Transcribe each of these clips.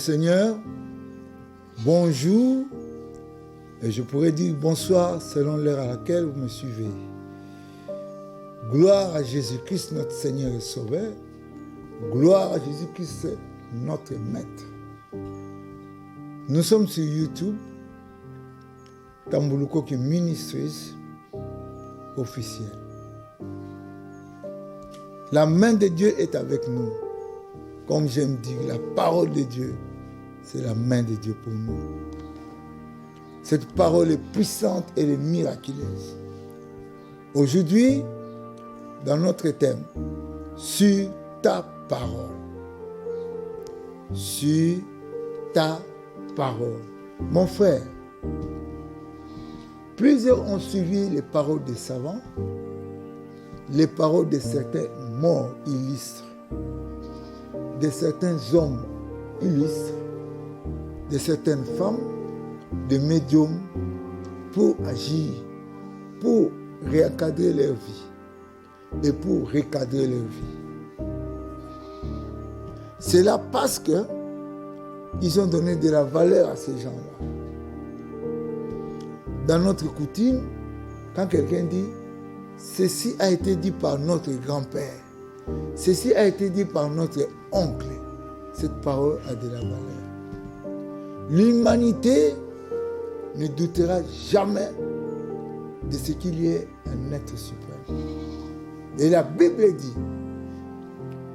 Seigneur, bonjour, et je pourrais dire bonsoir selon l'heure à laquelle vous me suivez. Gloire à Jésus-Christ, notre Seigneur et Sauveur. Gloire à Jésus-Christ, notre Maître. Nous sommes sur YouTube, Tambulukoki Ministries officiel. La main de Dieu est avec nous. Comme j'aime dire, la parole de Dieu, c'est la main de Dieu pour nous. Cette parole est puissante et est miraculeuse. Aujourd'hui, dans notre thème, sur ta parole. Sur ta parole. Mon frère, plusieurs ont suivi les paroles des savants, les paroles de certains morts illustres, de certains hommes illustres, de certaines femmes, de médiums, pour agir, pour recadrer leur vie et pour recadrer leur vie. C'est là parce que ils ont donné de la valeur à ces gens-là. Dans notre coutume, quand quelqu'un dit « Ceci a été dit par notre grand-père », ceci a été dit par notre oncle, cette parole a de la valeur. L'humanité ne doutera jamais de ce qu'il y ait un être suprême. Et la Bible dit,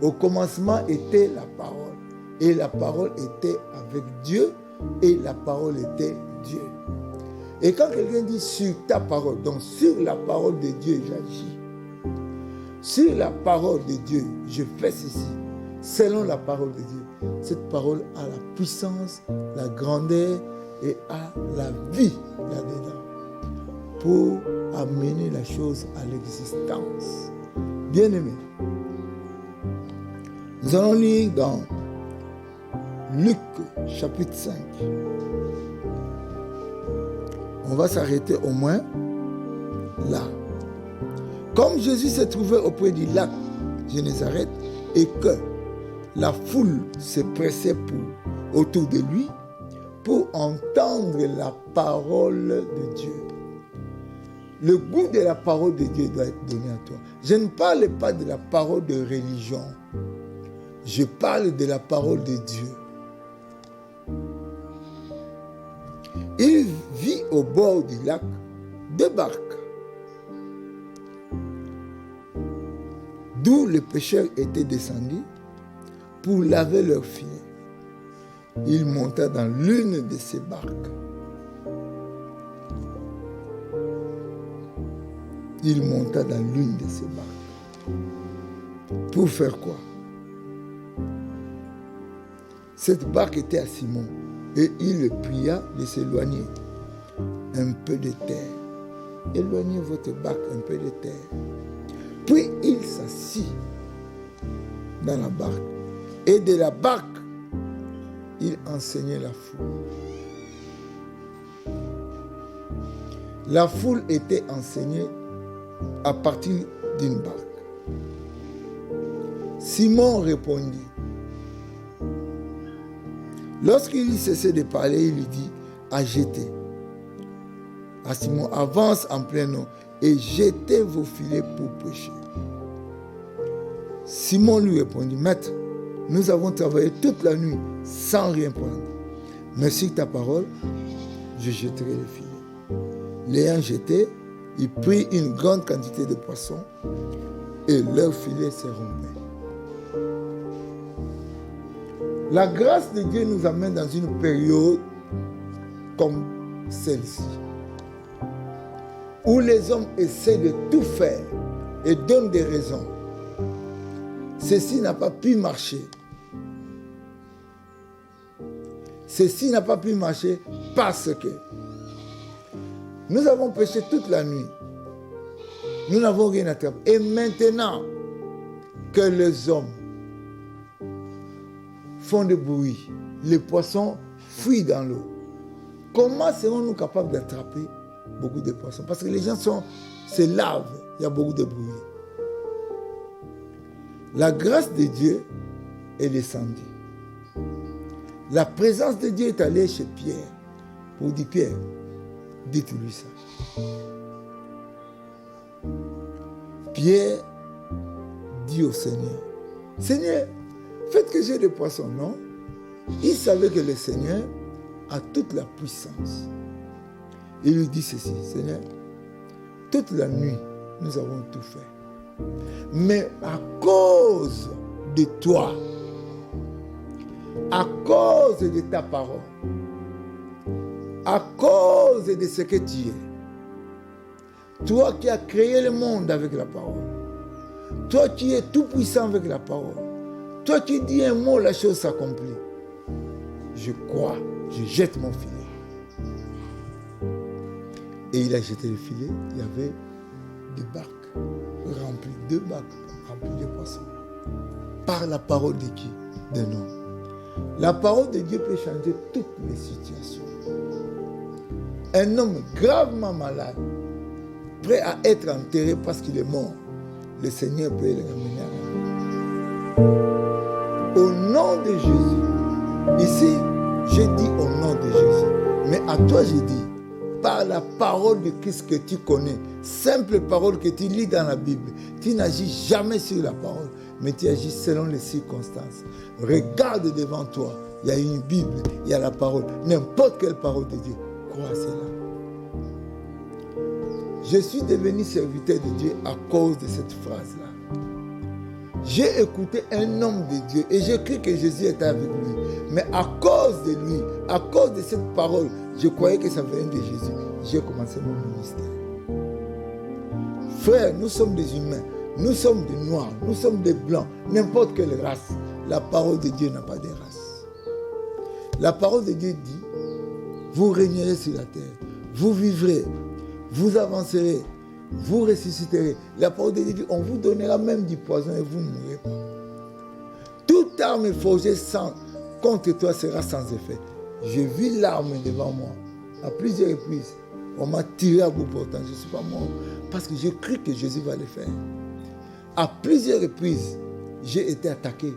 au commencement était la parole, et la parole était avec Dieu, et la parole était Dieu. Et quand quelqu'un dit sur ta parole, donc sur la parole de Dieu, j'agis. Sur la parole de Dieu, je fais ceci, selon la parole de Dieu. Cette parole a la puissance, la grandeur et a la vie là-dedans pour amener la chose à l'existence. Bien-aimés, nous allons lire dans Luc chapitre 5. On va s'arrêter au moins là. Comme Jésus s'est trouvé auprès du lac Génézareth et que la foule se pressait autour de lui pour entendre la parole de Dieu. Le goût de la parole de Dieu doit être donné à toi. Je ne parle pas de la parole de religion. Je parle de la parole de Dieu. Il vit au bord du lac deux barques, d'où les pêcheurs étaient descendus pour laver leurs filets. Il monta dans l'une de ces barques. Il monta dans l'une de ces barques. Pour faire quoi? Cette barque était à Simon et il le pria de s'éloigner un peu de terre. Éloignez votre barque un peu de terre. Puis il s'assit dans la barque. Et de la barque, il enseignait la foule. La foule était enseignée à partir d'une barque. Simon répondit. Lorsqu'il cessait de parler, il lui dit à jeter. À Simon, avance en plein eau et jetez vos filets pour pêcher. Simon lui répondit, Maître, nous avons travaillé toute la nuit sans rien prendre. Mais sur ta parole, je jetterai le filet. L'ayant jeté, il prit une grande quantité de poissons et leur filet se rompait. La grâce de Dieu nous amène dans une période comme celle-ci, où les hommes essaient de tout faire et donnent des raisons. Ceci n'a pas pu marcher. Ceci n'a pas pu marcher parce que nous avons péché toute la nuit. Nous n'avons rien attrapé. Et maintenant que les hommes font du bruit, les poissons fuient dans l'eau, comment serons-nous capables d'attraper beaucoup de poissons? Parce que les gens se lavent, il y a beaucoup de bruit. La grâce de Dieu est descendue. La présence de Dieu est allée chez Pierre pour dire, Pierre, dites-lui ça. Pierre dit au Seigneur, Seigneur, faites que j'ai des poissons, non? Il savait que le Seigneur a toute la puissance. Il lui dit ceci, Seigneur, toute la nuit, nous avons tout fait. Mais à cause de toi, à cause de ta parole, à cause de ce que tu es, toi qui as créé le monde avec la parole, toi qui es tout puissant avec la parole, toi qui dis un mot, la chose s'accomplit. Je crois, je jette mon filet. Et il a jeté le filet, il y avait deux barques remplies, 2 barques remplies de poissons. Par la parole de qui? De nous. La parole de Dieu peut changer toutes les situations. Un homme gravement malade, prêt à être enterré parce qu'il est mort, le Seigneur peut le ramener à la vie. Au nom de Jésus, ici, j'ai dit au nom de Jésus, mais à toi j'ai dit, par la parole de Christ que tu connais, simple parole que tu lis dans la Bible, tu n'agis jamais sur la parole, mais tu agis selon les circonstances. Regarde devant toi, il y a une Bible, il y a la parole, n'importe quelle parole de Dieu, crois à cela. Je suis devenu serviteur de Dieu à cause de cette phrase-là. J'ai écouté un homme de Dieu et j'ai cru que Jésus était avec lui. Mais à cause de lui, à cause de cette parole, je croyais que ça venait de Jésus. J'ai commencé mon ministère. Frères, nous sommes des humains, nous sommes des noirs, nous sommes des blancs, n'importe quelle race. La parole de Dieu n'a pas de race. La parole de Dieu dit, vous régnerez sur la terre, vous vivrez, vous avancerez, vous ressusciterez. La parole de Dieu dit, on vous donnera même du poison et vous ne mourrez pas. Toute arme forgée contre toi sera sans effet. Je vis l'arme devant moi. À plusieurs reprises, on m'a tiré à bout portant. Je ne suis pas mort parce que j'ai cru que Jésus va le faire. À plusieurs reprises, j'ai été attaqué.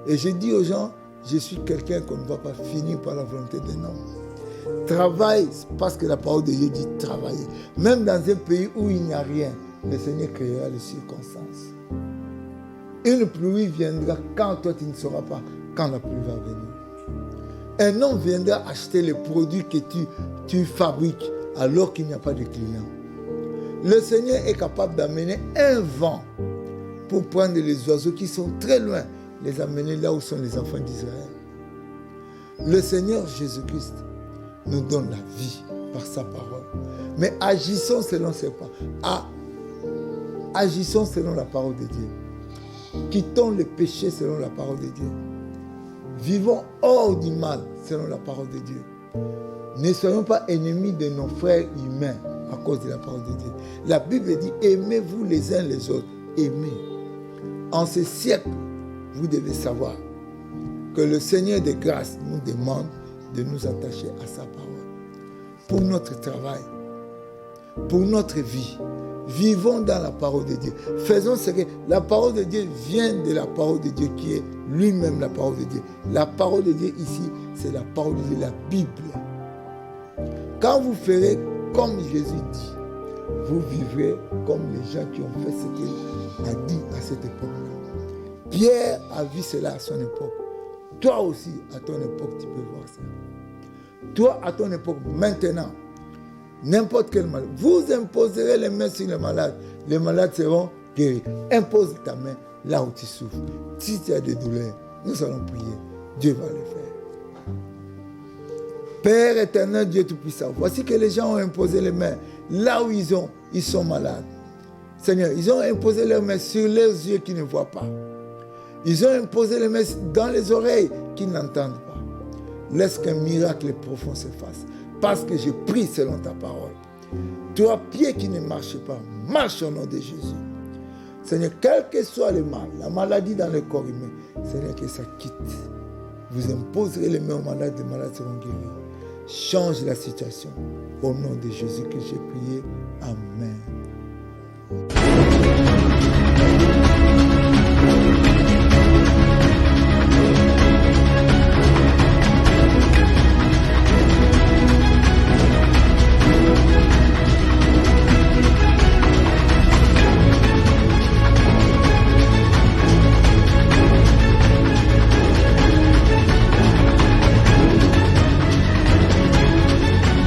Et j'ai dit aux gens, je suis quelqu'un qu'on ne va pas finir par la volonté d'un homme. Travaille parce que la parole de Dieu dit travailler. Même dans un pays où il n'y a rien, le Seigneur créera les circonstances. Une pluie viendra quand toi tu ne sauras pas quand la pluie va venir. Un homme viendra acheter les produits que tu fabriques alors qu'il n'y a pas de clients. Le Seigneur est capable d'amener un vent pour prendre les oiseaux qui sont très loin, les amener là où sont les enfants d'Israël. Le Seigneur Jésus-Christ nous donne la vie par sa parole. Mais agissons selon ses paroles. Agissons selon la parole de Dieu. Quittons le péché selon la parole de Dieu. Vivons hors du mal selon la parole de Dieu. Ne soyons pas ennemis de nos frères humains à cause de la parole de Dieu. La Bible dit, aimez-vous les uns les autres. Aimez. En ce siècle, vous devez savoir que le Seigneur de grâce nous demande de nous attacher à sa parole. Pour notre travail, pour notre vie, vivons dans la parole de Dieu. Faisons ce que la parole de Dieu vient de la parole de Dieu qui est lui-même la parole de Dieu. La parole de Dieu ici, c'est la parole de Dieu, la Bible. Quand vous ferez comme Jésus dit, vous vivrez comme les gens qui ont fait ce qu'il a dit à cette époque-là. Pierre a vu cela à son époque. Toi aussi, à ton époque, tu peux voir ça. Toi, à ton époque, maintenant, n'importe quel malade, vous imposerez les mains sur les malades seront guéris. Impose ta main là où tu souffres. Si tu as des douleurs, nous allons prier. Dieu va le faire. Père éternel, Dieu Tout-Puissant, voici que les gens ont imposé les mains là où ils sont malades. Seigneur, ils ont imposé leurs mains sur leurs yeux qui ne voient pas. Ils ont imposé les mains dans les oreilles qui n'entendent pas. Laisse qu'un miracle profond se fasse. Parce que je prie selon ta parole. Toi, pied qui ne marche pas, marche au nom de Jésus. Seigneur, quel que soit le mal, la maladie dans le corps humain, Seigneur, que ça quitte. Vous imposerez les mains aux malades, les malades seront guéris. Change la situation. Au nom de Jésus que j'ai prié. Amen.